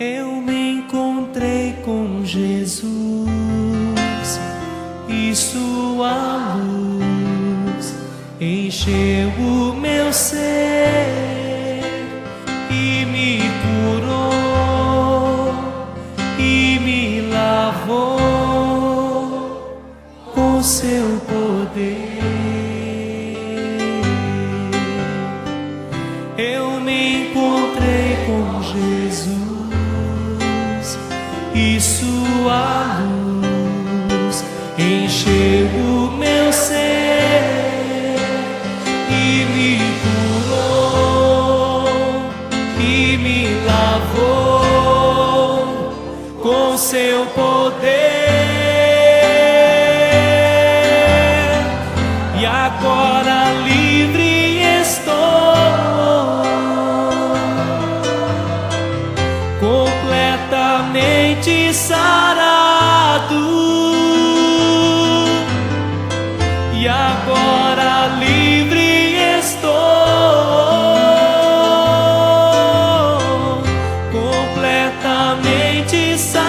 Eu me encontrei com Jesus e sua luz encheu o meu ser e me curou e me lavou com seu poder. Eu me encontrei com Jesus e sua luz encheu o meu ser e me curou e me lavou com seu poder. E agora livre estou, completamente sarado. E agora livre estou, completamente sarado.